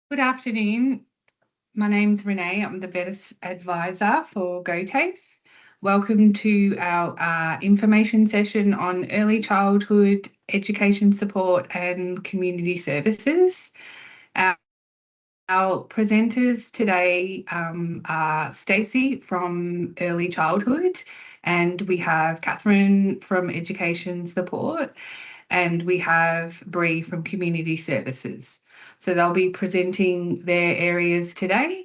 Good afternoon. My name's Renee. I'm the VDSS advisor for GOTAFE. Welcome to our information session on early childhood education support and community services. Our, our presenters today are Stacey from Early Childhood, and we have Catherine from Education Support, and we have Bree from Community Services. So they'll be presenting their areas today.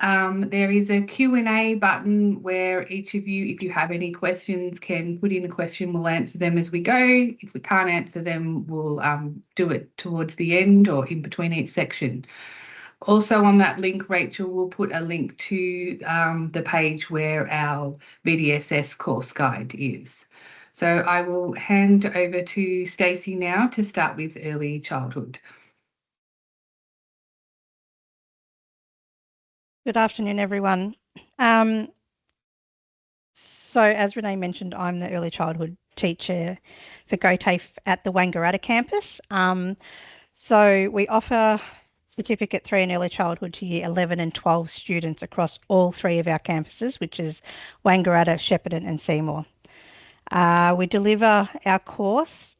There is a Q&A button where each of you, if you have any questions, can put in a question. We'll answer them as we go. If we can't answer them, we'll do it towards the end or in between each section. Also on that link, Rachel will put a link to the page where our VDSS course guide is. So I will hand over to Stacey now to start with early childhood. Good afternoon, everyone. So as Renee mentioned, I'm the early childhood teacher for GOTAFE at the Wangaratta campus. So we offer Certificate 3 in early childhood to year 11 and 12 students across all three of our campuses, which is Wangaratta, Shepparton and Seymour. We deliver our course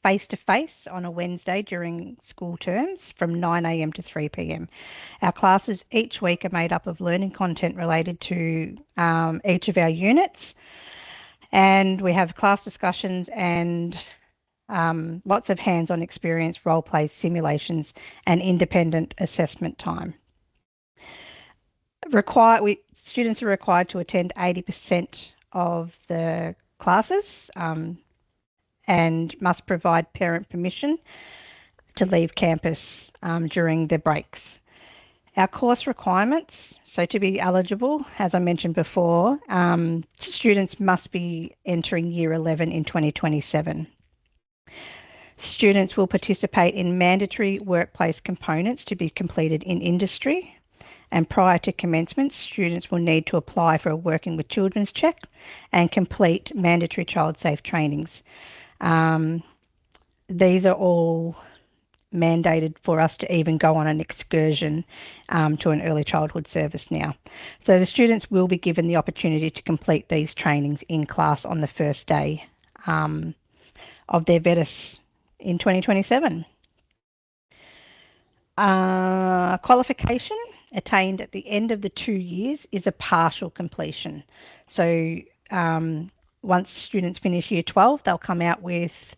face-to-face on a Wednesday during school terms from 9 a.m. to 3 p.m. Our classes each week are made up of learning content related to each of our units, and we have class discussions and lots of hands-on experience, role plays, simulations, and independent assessment time. Students are required to attend 80% of the classes and must provide parent permission to leave campus during their breaks. Our course requirements, so to be eligible, as I mentioned before, students must be entering year 11 in 2027. Students will participate in mandatory workplace components to be completed in industry, and prior to commencement, students will need to apply for a Working with Children's check and complete mandatory child safe trainings. These are all mandated for us to even go on an excursion to an early childhood service now. So the students will be given the opportunity to complete these trainings in class on the first day of their VDSS in 2027. Qualification attained at the end of the 2 years is a partial completion. So once students finish year 12, they'll come out with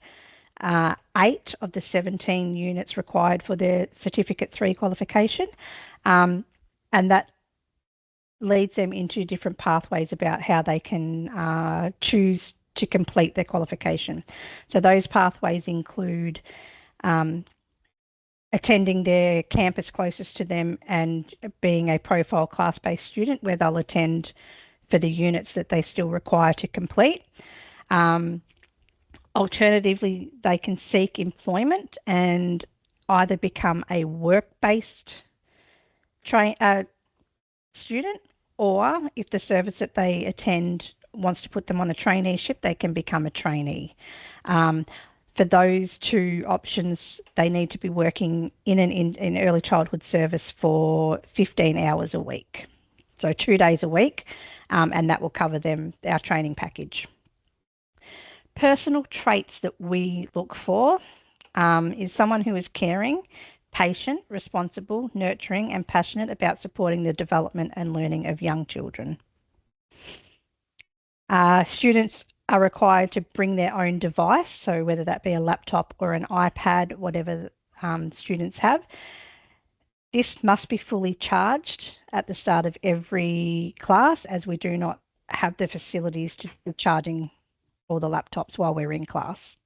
8 of the 17 units required for their Certificate 3 qualification, and that leads them into different pathways about how they can choose to complete their qualification. So those pathways include attending their campus closest to them and being a profile class-based student where they'll attend for the units that they still require to complete. Alternatively, they can seek employment and either become a work-based student, or if the service that they attend wants to put them on a traineeship, they can become a trainee. For those two options, they need to be working in an early childhood service for 15 hours a week. So 2 days a week, and that will cover our training package. Personal traits that we look for is someone who is caring, patient, responsible, nurturing, and passionate about supporting the development and learning of young children. Students are required to bring their own device, so whether that be a laptop or an iPad, whatever students have. This must be fully charged at the start of every class, as we do not have the facilities to be charging all the laptops while we're in class.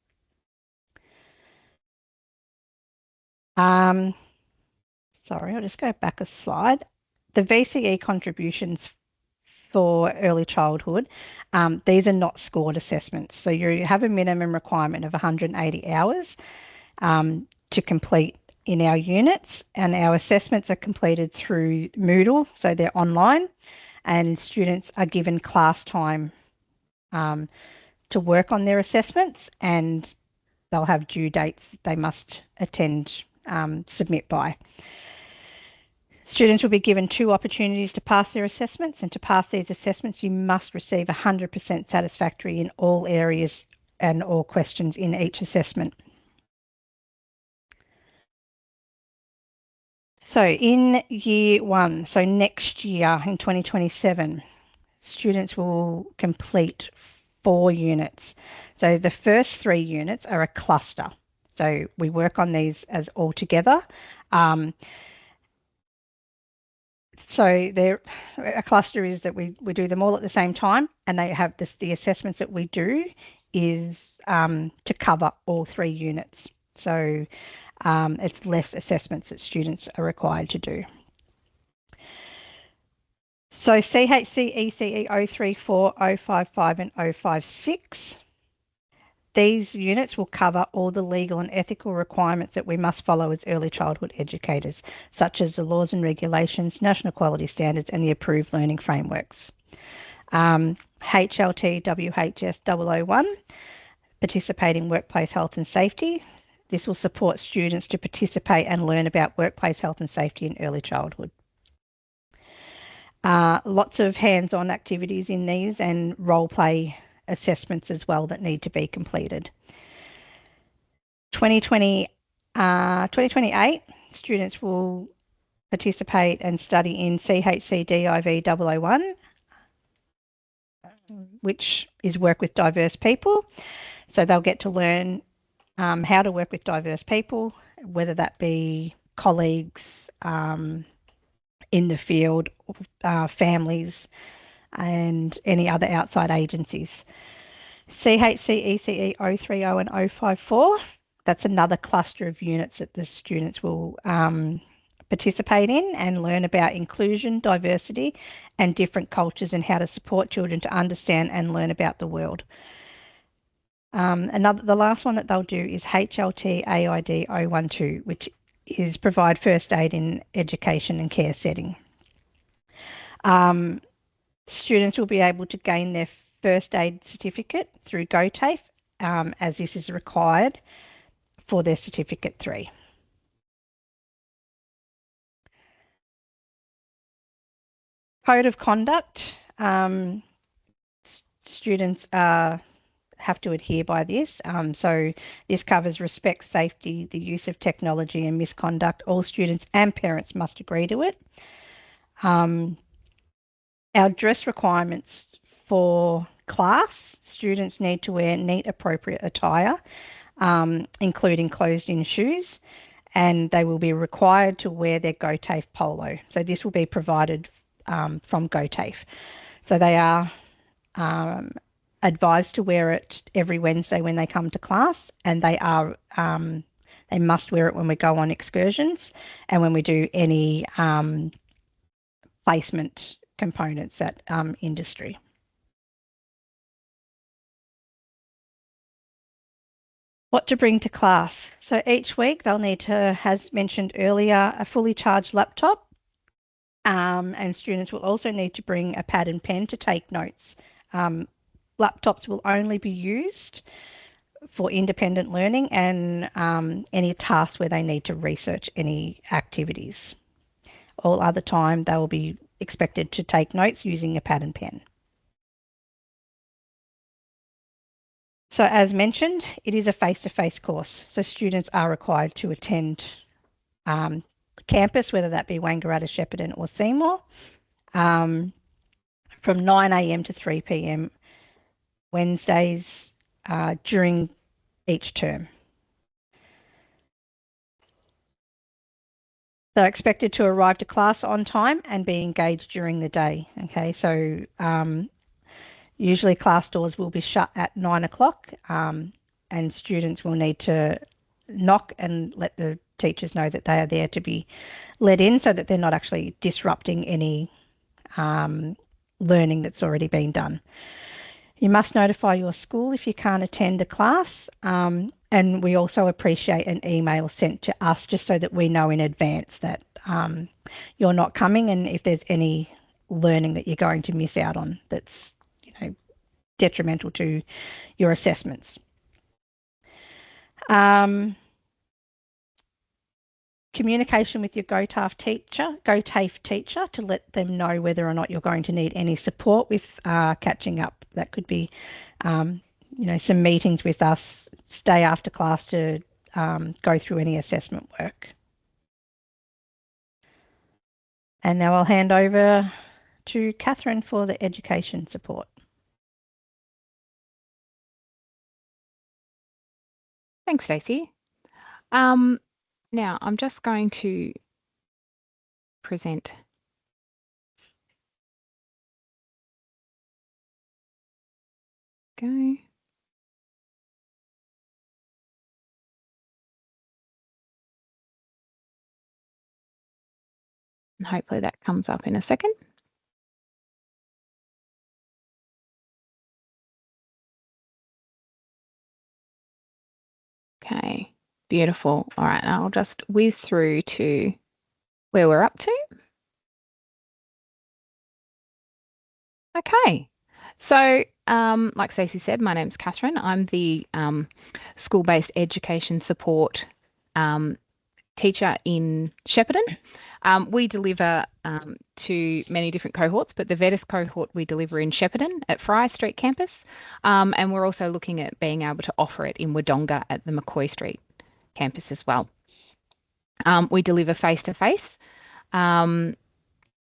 Sorry, I'll just go back a slide. The VCE contributions for early childhood, these are not scored assessments. So you have a minimum requirement of 180 hours to complete in our units, and our assessments are completed through Moodle, so they're online, and students are given class time to work on their assessments, and they'll have due dates that they must attend submit by. Students will be given 2 opportunities to pass their assessments, and to pass these assessments you must receive 100% satisfactory in all areas and all questions in each assessment. So in year 1, so next year in 2027, students will complete 4 units. So the first 3 units are a cluster. So we work on these as all together. So a cluster is that we do them all at the same time, and they have the assessments that we do is to cover all 3 units. So it's less assessments that students are required to do. So CHC, ECE 034, 055 and 056. These units will cover all the legal and ethical requirements that we must follow as early childhood educators, such as the laws and regulations, national quality standards, and the approved learning frameworks. HLT WHS 001, participating workplace health and safety. This will support students to participate and learn about workplace health and safety in early childhood. Lots of hands-on activities in these and role play assessments as well that need to be completed. 2028, students will participate and study in CHC DIV 001, which is work with diverse people. So they'll get to learn how to work with diverse people, whether that be colleagues in the field, families, and any other outside agencies. CHC, ECE 030 and 054, that's another cluster of units that the students will participate in and learn about inclusion, diversity, and different cultures and how to support children to understand and learn about the world. The last one that they'll do is HLT AID 012, which is provide first aid in education and care setting. Students will be able to gain their first aid certificate through GOTAFE, as this is required for their Certificate 3. Code of conduct. Students have to adhere by this. So this covers respect, safety, the use of technology and misconduct. All students and parents must agree to it. Our dress requirements for class, students need to wear neat, appropriate attire, including closed-in shoes, and they will be required to wear their GOTAFE polo. So this will be provided from GOTAFE. So they are advised to wear it every Wednesday when they come to class, and they must wear it when we go on excursions and when we do any placement components at industry. What to bring to class. So each week they'll need to, as mentioned earlier, a fully charged laptop, and students will also need to bring a pad and pen to take notes. Laptops will only be used for independent learning and any tasks where they need to research any activities. All other time they will be expected to take notes using a pad and pen. So as mentioned, it is a face-to-face course. So students are required to attend campus, whether that be Wangaratta, Shepparton or Seymour, from 9 a.m. to 3 p.m. Wednesdays during each term. They're expected to arrive to class on time and be engaged during the day. Okay, so usually class doors will be shut at 9 o'clock, and students will need to knock and let the teachers know that they are there to be let in, so that they're not actually disrupting any learning that's already been done. You must notify your school if you can't attend a class, and we also appreciate an email sent to us just so that we know in advance that you're not coming, and if there's any learning that you're going to miss out on that's detrimental to your assessments. Communication with your GOTAFE teacher to let them know whether or not you're going to need any support with catching up. That could be, some meetings with us, stay after class to go through any assessment work. And now I'll hand over to Catherine for the education support. Thanks, Stacey. Now I'm just going to present. Go. And hopefully that comes up in a second. Okay, beautiful. All right, I'll just whiz through to where we're up to. Okay, so like Stacey said, my name's Catherine. I'm the school-based education support teacher in Shepparton. We deliver to many different cohorts, but the VDSS cohort we deliver in Shepparton at Fry Street campus, and we're also looking at being able to offer it in Wodonga at the McCoy Street campus as well. We deliver face-to-face,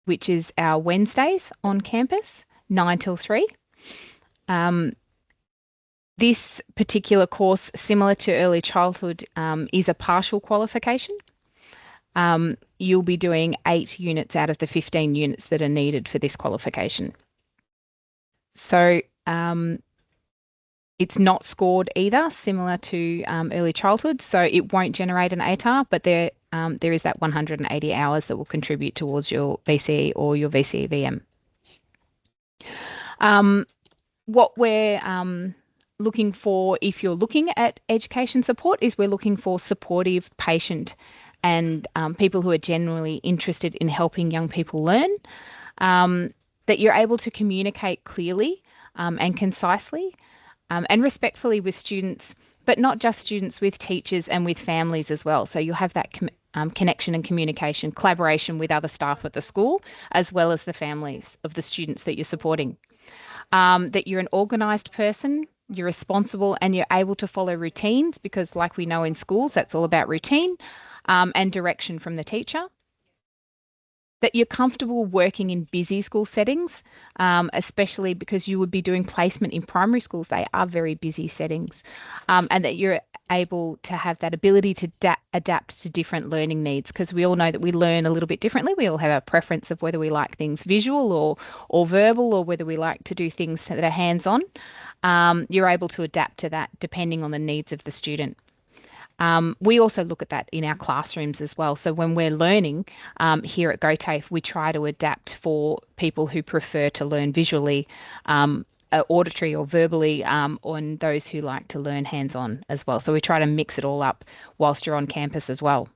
which is our Wednesdays on campus, 9 till 3. This particular course, similar to early childhood, is a partial qualification. You'll be doing 8 units out of the 15 units that are needed for this qualification. So it's not scored either, similar to early childhood, so it won't generate an ATAR, but there is that 180 hours that will contribute towards your VCE or your VCE-VM. What we're looking for, if you're looking at education support, is we're looking for supportive, patient, and people who are genuinely interested in helping young people learn, that you're able to communicate clearly and concisely and respectfully with students, but not just students, with teachers and with families as well. So you'll have that connection and communication, collaboration with other staff at the school, as well as the families of the students that you're supporting. That you're an organised person, you're responsible, and you're able to follow routines, because like we know in schools, that's all about routine and direction from the teacher. That you're comfortable working in busy school settings, especially because you would be doing placement in primary schools. They are very busy settings. And that you're able to have that ability to adapt to different learning needs, because we all know that we learn a little bit differently. We all have a preference of whether we like things visual or verbal, or whether we like to do things that are hands-on. You're able to adapt to that depending on the needs of the student. We also look at that in our classrooms as well. So when we're learning here at GOTAFE, we try to adapt for people who prefer to learn visually, auditory or verbally, on those who like to learn hands-on as well. So we try to mix it all up whilst you're on campus as well.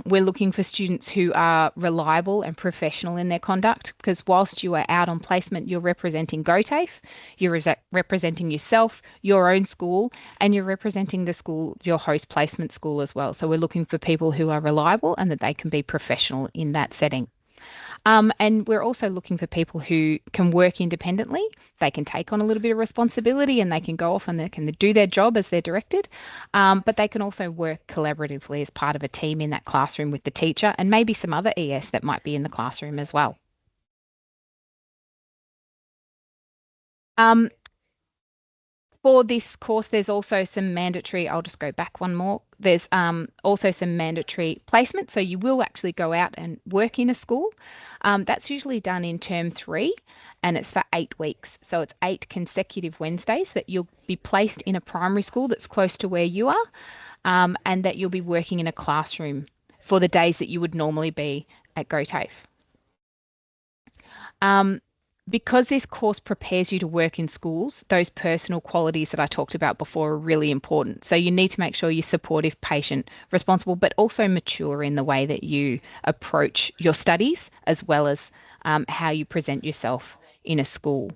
We're looking for students who are reliable and professional in their conduct, because whilst you are out on placement, you're representing GOTAFE, you're representing yourself, your own school, and you're representing the school, your host placement school as well. So we're looking for people who are reliable and that they can be professional in that setting. And we're also looking for people who can work independently. They can take on a little bit of responsibility and they can go off and they can do their job as they're directed. But they can also work collaboratively as part of a team in that classroom with the teacher, and maybe some other ES that might be in the classroom as well. For this course, there's also some mandatory, I'll just go back one more. There's also some mandatory placement. So you will actually go out and work in a school. That's usually done in term 3, and it's for 8 weeks. So it's 8 consecutive Wednesdays that you'll be placed in a primary school that's close to where you are, and that you'll be working in a classroom for the days that you would normally be at GOTAFE. Because this course prepares you to work in schools, those personal qualities that I talked about before are really important. So you need to make sure you're supportive, patient, responsible, but also mature in the way that you approach your studies, as well as how you present yourself in a school.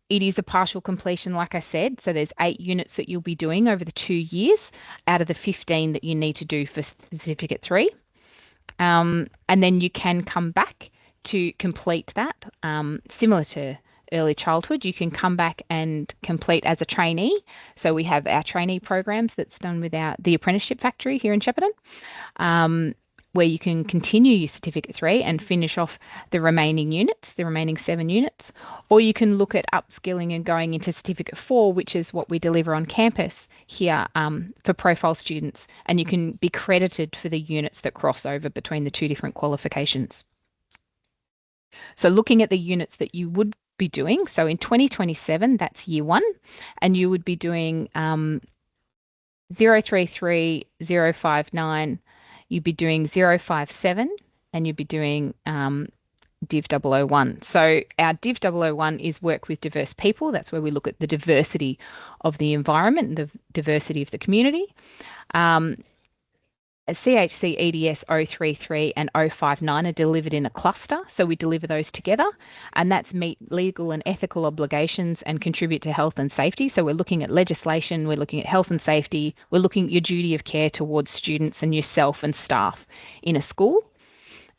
It is a partial completion, like I said. So there's 8 units that you'll be doing over the 2 years out of the 15 that you need to do for Certificate 3. And then you can come back to complete that. Similar to early childhood, you can come back and complete as a trainee. So we have our trainee programs that's done with the apprenticeship factory here in Shepparton, where you can continue your Certificate 3 and finish off the remaining units, the remaining 7 units. Or you can look at upskilling and going into Certificate 4, which is what we deliver on campus here for profile students. And you can be credited for the units that cross over between the 2 different qualifications. So looking at the units that you would be doing, so in 2027, that's year 1, and you would be doing 033, 059, you'd be doing 057, and you'd be doing Div 001. So our Div 001 is work with diverse people. That's where we look at the diversity of the environment and the diversity of the community. CHC EDS 033 and 059 are delivered in a cluster, so we deliver those together, and that's meet legal and ethical obligations and contribute to health and safety. So we're looking at legislation, we're looking at health and safety, we're looking at your duty of care towards students and yourself and staff in a school.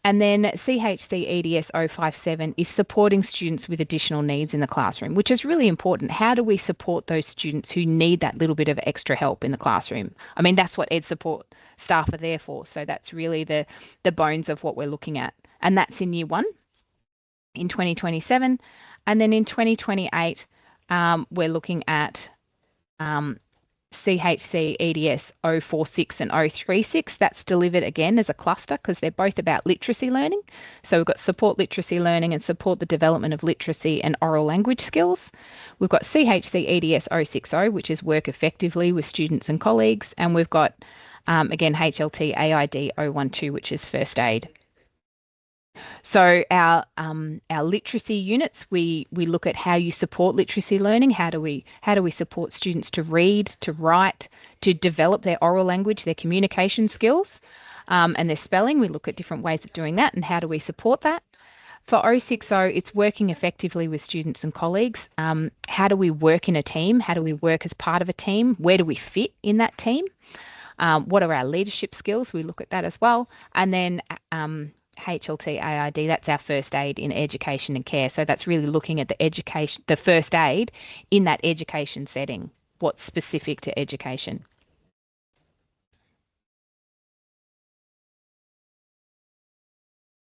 And then CHC EDS 057 is supporting students with additional needs in the classroom, which is really important. How do we support those students who need that little bit of extra help in the classroom? I mean, that's what Ed support staff are there for. So that's really the bones of what we're looking at. And that's in year 1 in 2027. And then in 2028, we're looking at CHC EDS 046 and 036. That's delivered again as a cluster because they're both about literacy learning. So we've got support literacy learning and support the development of literacy and oral language skills. We've got CHC EDS 060, which is work effectively with students and colleagues. And we've got, again, HLT AID 012, which is first aid. So our literacy units, we look at how you support literacy learning. How do we support students to read, to write, to develop their oral language, their communication skills, and their spelling. We look at different ways of doing that and how do we support that. For 060, it's working effectively with students and colleagues. How do we work in a team? How do we work as part of a team? Where do we fit in that team? What are our leadership skills? We look at that as well. And then HLT AID, that's our first aid in education and care. So that's really looking at the first aid in that education setting, what's specific to education.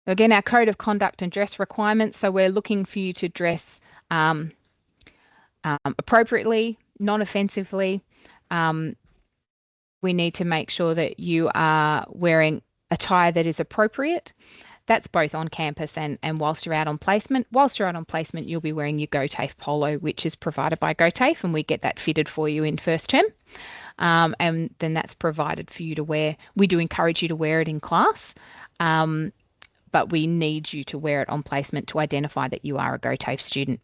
Again, our code of conduct and dress requirements. So we're looking for you to dress appropriately, non-offensively. We need to make sure that you are wearing attire that is appropriate. That's both on campus and whilst you're out on placement. Whilst you're out on placement, you'll be wearing your GOTAFE polo, which is provided by GOTAFE, and we get that fitted for you in first term. And then that's provided for you to wear. We do encourage you to wear it in class, but we need you to wear it on placement to identify that you are a GOTAFE student.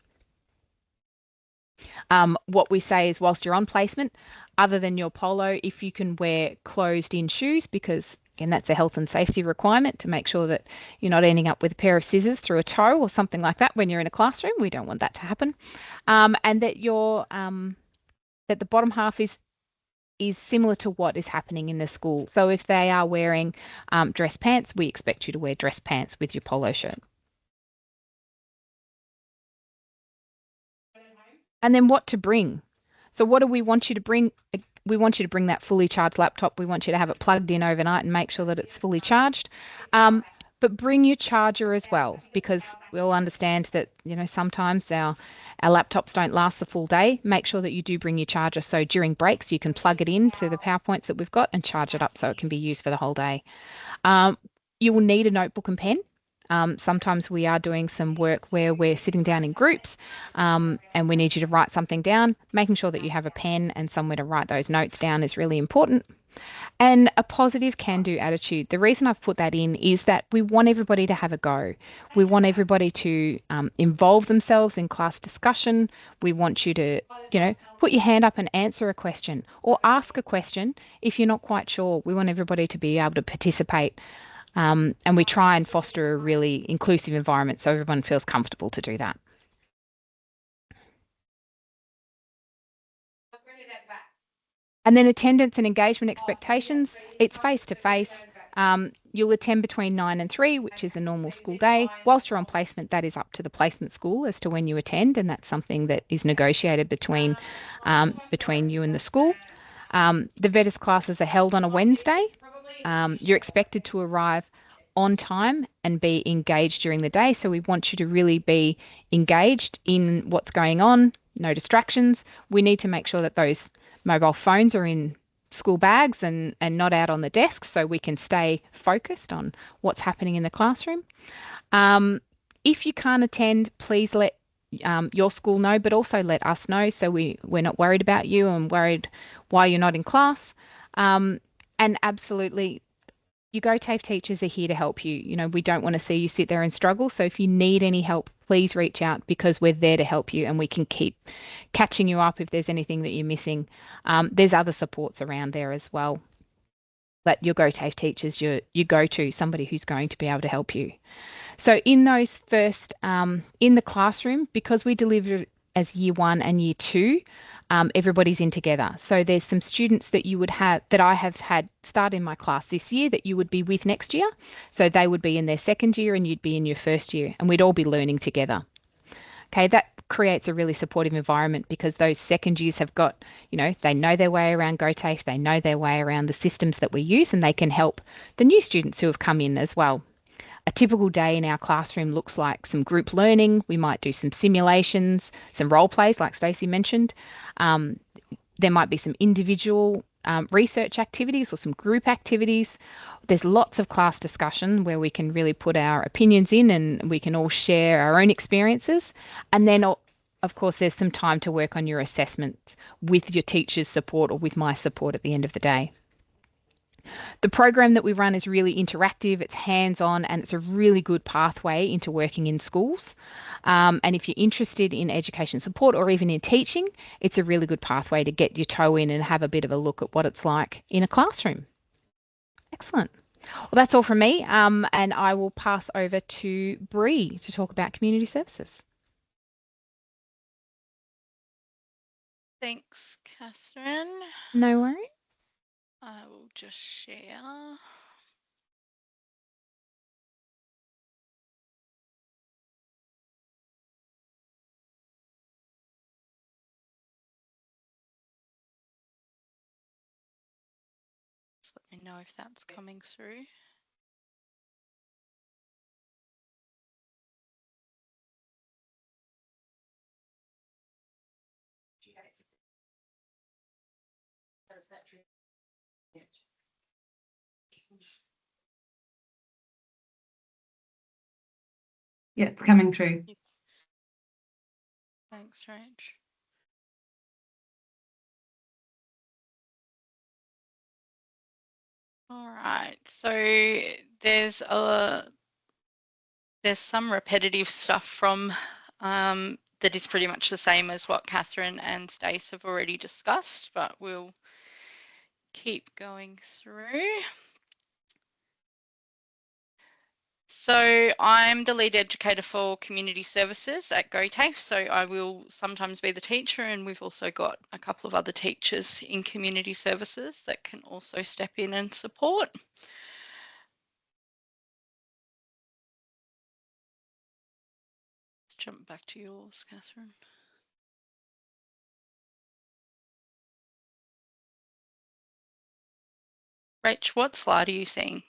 What we say is whilst you're on placement, other than your polo, if you can wear closed-in shoes, because again, that's a health and safety requirement to make sure that you're not ending up with a pair of scissors through a toe or something like that when you're in a classroom. We don't want that to happen. And that that the bottom half is similar to what is happening in the school. So if they are wearing dress pants, we expect you to wear dress pants with your polo shirt. And then what to bring. So what do we want you to bring? We want you to bring that fully charged laptop. We want you to have it plugged in overnight and make sure that it's fully charged. But bring your charger as well, because we'll understand that, sometimes our laptops don't last the full day. Make sure that you do bring your charger. So during breaks, you can plug it into the PowerPoints that we've got and charge it up so it can be used for the whole day. You will need a notebook and pen. Sometimes we are doing some work where we're sitting down in groups and we need you to write something down. Making sure that you have a pen and somewhere to write those notes down is really important. And a positive can-do attitude. The reason I've put that in is that we want everybody to have a go. We want everybody to involve themselves in class discussion. We want you to, put your hand up and answer a question or ask a question if you're not quite sure. We want everybody to be able to participate. And we try and foster a really inclusive environment so everyone feels comfortable to do that. And then attendance and engagement expectations, it's face-to-face. You'll attend between 9 and 3, which is a normal school day. Whilst you're on placement, that is up to the placement school as to when you attend, and that's something that is negotiated between you and the school. The VEDS classes are held on a Wednesday. You're expected to arrive on time and be engaged during the day. So we want you to really be engaged in what's going on, no distractions. We need to make sure that those mobile phones are in school bags and not out on the desks so we can stay focused on what's happening in the classroom. If you can't attend, please let your school know, but also let us know so we're not worried about you and worried why you're not in class. And absolutely, your GOTAFE teachers are here to help you. You know, we don't want to see you sit there and struggle. So if you need any help, please reach out because we're there to help you and we can keep catching you up if there's anything that you're missing. There's other supports around there as well. But your GOTAFE teachers, you go to somebody who's going to be able to help you. So in those first, in the classroom, because we deliver as year 1 and year 2, everybody's in together. So there's some students that you would have, that I have had start in my class this year that you would be with next year. So they would be in their second year and you'd be in your first year and we'd all be learning together. Okay, that creates a really supportive environment because those second years have got, you know, they know their way around GOTAFE, they know their way around the systems that we use and they can help the new students who have come in as well. A typical day in our classroom looks like some group learning. We might do some simulations, some role plays like Stacey mentioned. There might be some individual research activities or some group activities. There's lots of class discussion where we can really put our opinions in and we can all share our own experiences. And then, of course, there's some time to work on your assessments with your teacher's support or with my support at the end of the day. The program that we run is really interactive, it's hands-on, and it's a really good pathway into working in schools. And if you're interested in education support or even in teaching, it's a really good pathway to get your toe in and have a bit of a look at what it's like in a classroom. Excellent. Well, that's all from me, and I will pass over to Bree to talk about community services. Thanks, Catherine. No worries. I will just share. Just let me know if that's coming through. Yeah, it's coming through. Thanks, Rach. All right, so there's some repetitive stuff from that is pretty much the same as what Catherine and Stace have already discussed, but we'll keep going through. So I'm the lead educator for community services at GOTAFE, so I will sometimes be the teacher, and we've also got a couple of other teachers in community services that can also step in and support. Let's jump back to yours, Catherine. Rach, what slide are you seeing?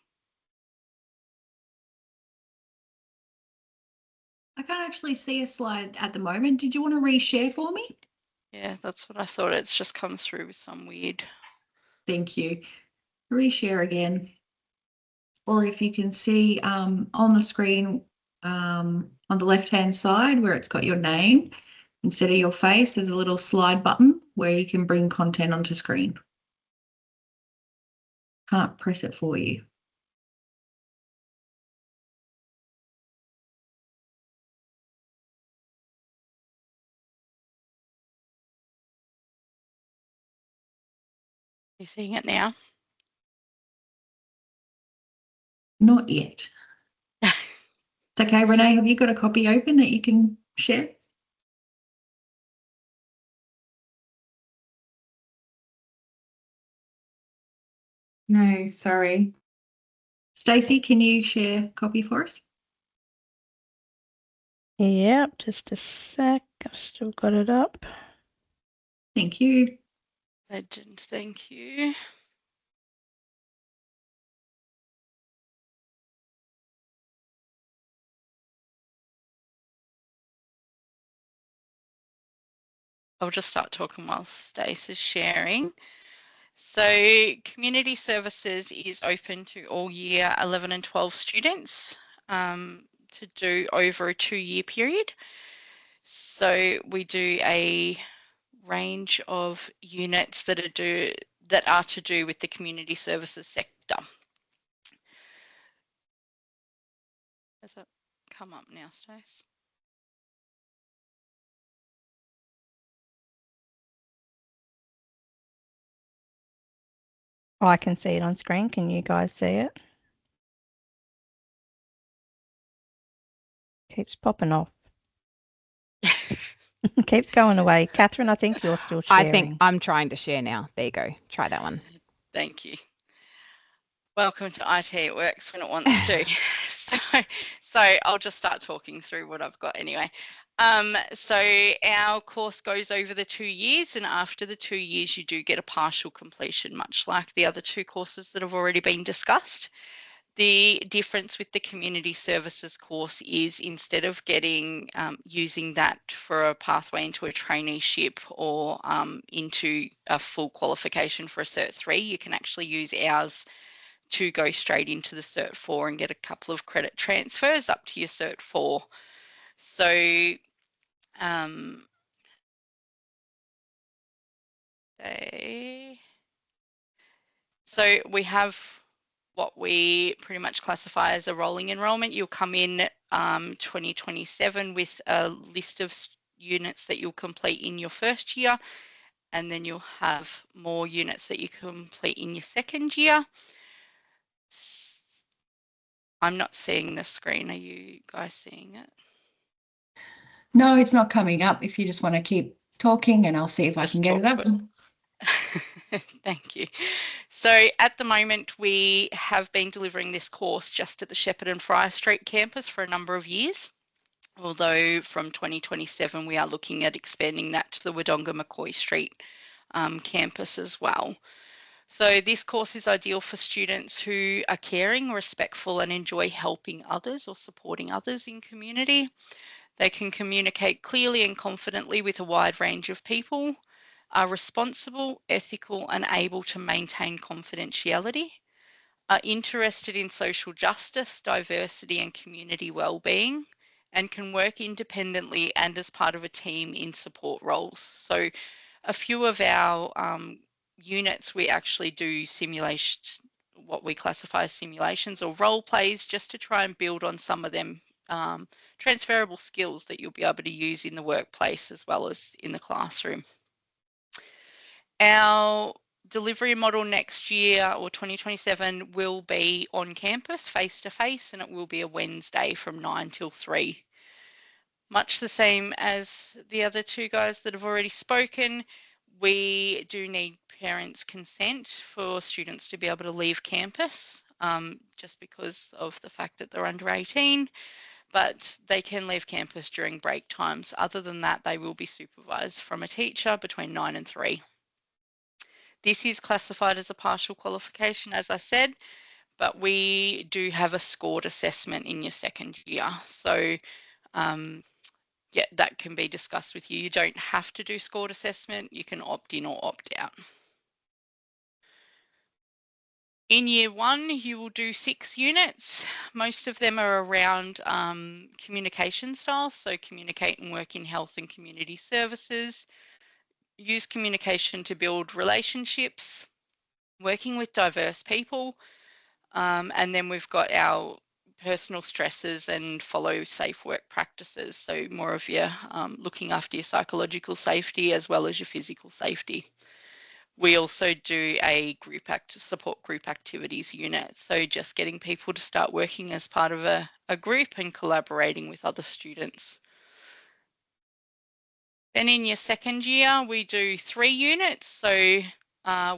I can't actually see a slide at the moment. Did you want to reshare for me? Yeah, that's what I thought. It's just come through with some weird. Thank you. Reshare again. Or if you can see on the screen on the left-hand side where it's got your name, instead of your face, there's a little slide button where you can bring content onto screen. Can't press it for you. You seeing it now? Not yet. It's okay, Renee, have you got a copy open that you can share? No, sorry. Stacey, can you share a copy for us? Yep, just a sec. I've still got it up. Thank you. Legend, thank you. I'll just start talking while Stace is sharing. So community services is open to all year 11 and 12 students to do over a 2-year period. So we do a range of units that are to do with the community services sector. Has that come up now, Stace? Oh, I can see it on screen. Can you guys see it? Keeps popping off. Keeps going away. Catherine, I think you're still sharing. I think I'm trying to share now. There you go. Try that one. Thank you. Welcome to IT. It works when it wants to. So I'll just start talking through what I've got anyway. So our course goes over the 2 years, and after the 2 years, you do get a partial completion, much like the other 2 courses that have already been discussed. The difference with the community services course is instead of using that for a pathway into a traineeship or into a full qualification for a Cert 3, you can actually use ours to go straight into the Cert 4 and get a couple of credit transfers up to your Cert 4. So we have what we pretty much classify as a rolling enrollment. You'll come in 2027 with a list of units that you'll complete in your first year, and then you'll have more units that you complete in your second year. I'm not seeing the screen. Are you guys seeing it? No, it's not coming up. If you just want to keep talking, and I'll see if I Just can get it up. Thank you. So at the moment, we have been delivering this course just at the Shepherd and Fryer Street campus for a number of years, although from 2027 we are looking at expanding that to the Wodonga McCoy Street campus as well. So this course is ideal for students who are caring, respectful, and enjoy helping others or supporting others in community. They can communicate clearly and confidently with a wide range of people, are responsible, ethical, and able to maintain confidentiality, are interested in social justice, diversity, and community well-being, and can work independently and as part of a team in support roles. So a few of our units, we actually do simulation, what we classify as simulations or role plays, just to try and build on some of them transferable skills that you'll be able to use in the workplace as well as in the classroom. Our delivery model next year or 2027 will be on campus face-to-face, and it will be a Wednesday from 9 till 3. Much the same as the other 2 guys that have already spoken, we do need parents' consent for students to be able to leave campus, just because of the fact that they're under 18, but they can leave campus during break times. Other than that, they will be supervised from a teacher between 9 and 3. This is classified as a partial qualification, as I said, but we do have a scored assessment in your second year. So yeah, that can be discussed with you. You don't have to do scored assessment. You can opt in or opt out. In year 1, you will do 6 units. Most of them are around communication styles. So communicate and work in health and community services. Use communication to build relationships, working with diverse people. And then we've got our personal stresses and follow safe work practices. So more of your looking after your psychological safety as well as your physical safety. We also do a support group activities unit. So just getting people to start working as part of a group and collaborating with other students. Then in your second year, we do 3 units. So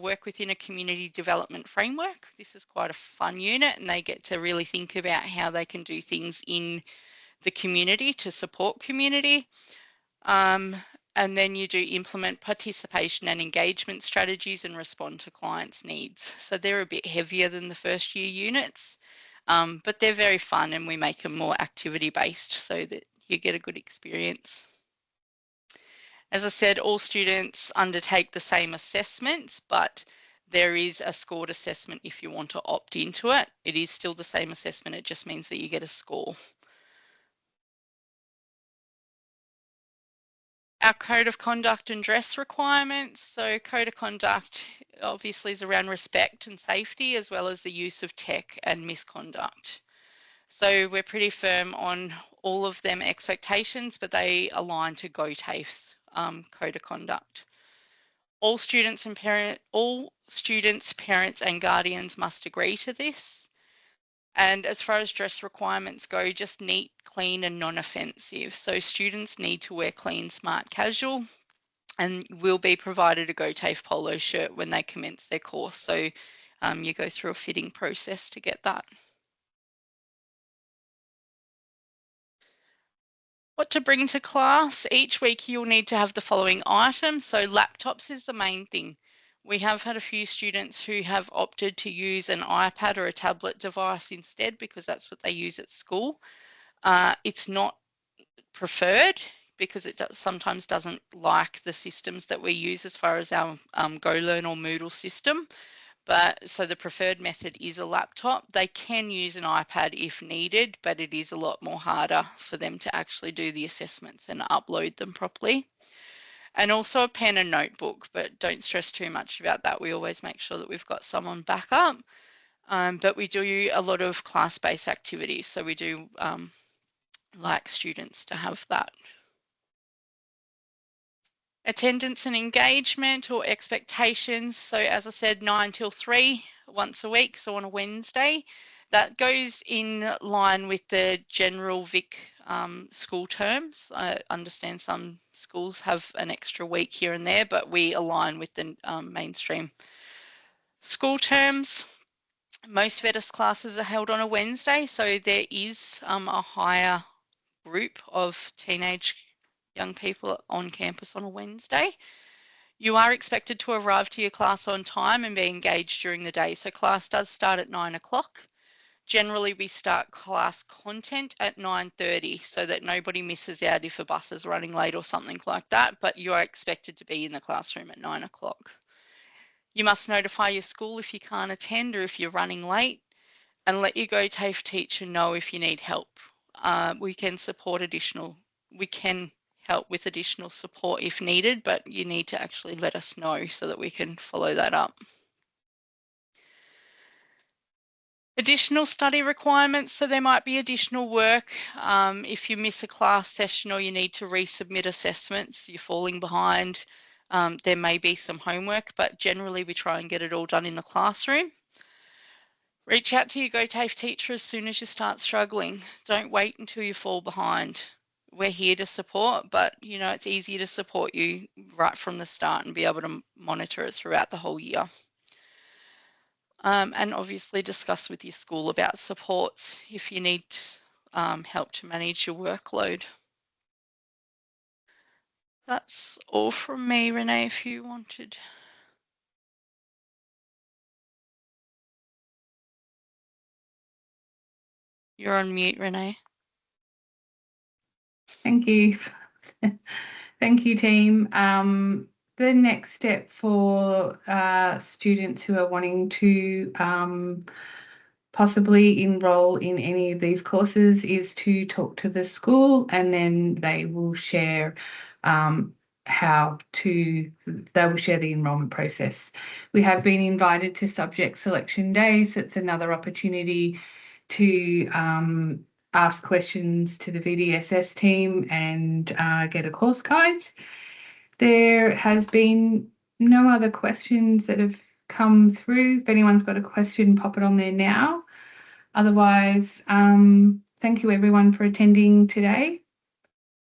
work within a community development framework. This is quite a fun unit, and they get to really think about how they can do things in the community to support community. And then you do implement participation and engagement strategies and respond to clients' needs. So they're a bit heavier than the first year units, but they're very fun, and we make them more activity based so that you get a good experience. As I said, all students undertake the same assessments, but there is a scored assessment if you want to opt into it. It is still the same assessment, it just means that you get a score. Our code of conduct and dress requirements. So code of conduct obviously is around respect and safety, as well as the use of tech and misconduct. So we're pretty firm on all of them expectations, but they align to GOTAFE's code of conduct. All students, parents and guardians must agree to this. And as far as dress requirements go, just neat, clean and non-offensive. So students need to wear clean, smart, casual, and will be provided a GOTAFE polo shirt when they commence their course. So you go through a fitting process to get that. What to bring to class? Each week you'll need to have the following items. So laptops is the main thing. We have had a few students who have opted to use an iPad or a tablet device instead because that's what they use at school. It's not preferred because it sometimes doesn't like the systems that we use as far as our GoLearn or Moodle system. But so the preferred method is a laptop. They can use an iPad if needed, but it is a lot more harder for them to actually do the assessments and upload them properly. And also a pen and notebook, but don't stress too much about that. We always make sure that we've got someone back up. But we do a lot of class-based activities. So we do like students to have that. Attendance and engagement or expectations. So as I said, 9 till 3 once a week, so on a Wednesday. That goes in line with the general VIC school terms. I understand some schools have an extra week here and there, but we align with the mainstream school terms. Most VDSS classes are held on a Wednesday, so there is a higher group of teenage young people on campus on a Wednesday. You are expected to arrive to your class on time and be engaged during the day. So class does start at 9 o'clock. Generally, we start class content at 9:30 so that nobody misses out if a bus is running late or something like that, but you are expected to be in the classroom at 9 o'clock. You must notify your school if you can't attend or if you're running late, and let your GOTAFE teacher know if you need help. We can help with additional support if needed, but you need to actually let us know so that we can follow that up. Additional study requirements, so there might be additional work if you miss a class session or you need to resubmit assessments, you're falling behind, there may be some homework, but generally we try and get it all done in the classroom. Reach out to your GOTAFE teacher as soon as you start struggling. Don't wait until you fall behind. We're here to support, but it's easier to support you right from the start and be able to monitor it throughout the whole year. And obviously discuss with your school about supports if you need help to manage your workload. That's all from me, Renee, if you wanted. You're on mute, Renee. Thank you. Thank you, team. The next step for students who are wanting to possibly enroll in any of these courses is to talk to the school, and then they will share they will share the enrolment process. We have been invited to subject selection days. It's another opportunity to ask questions to the VDSS team and get a course guide. There has been no other questions that have come through. If anyone's got a question, pop it on there now. Otherwise, thank you everyone for attending today,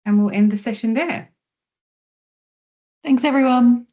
and we'll end the session there. Thanks, everyone.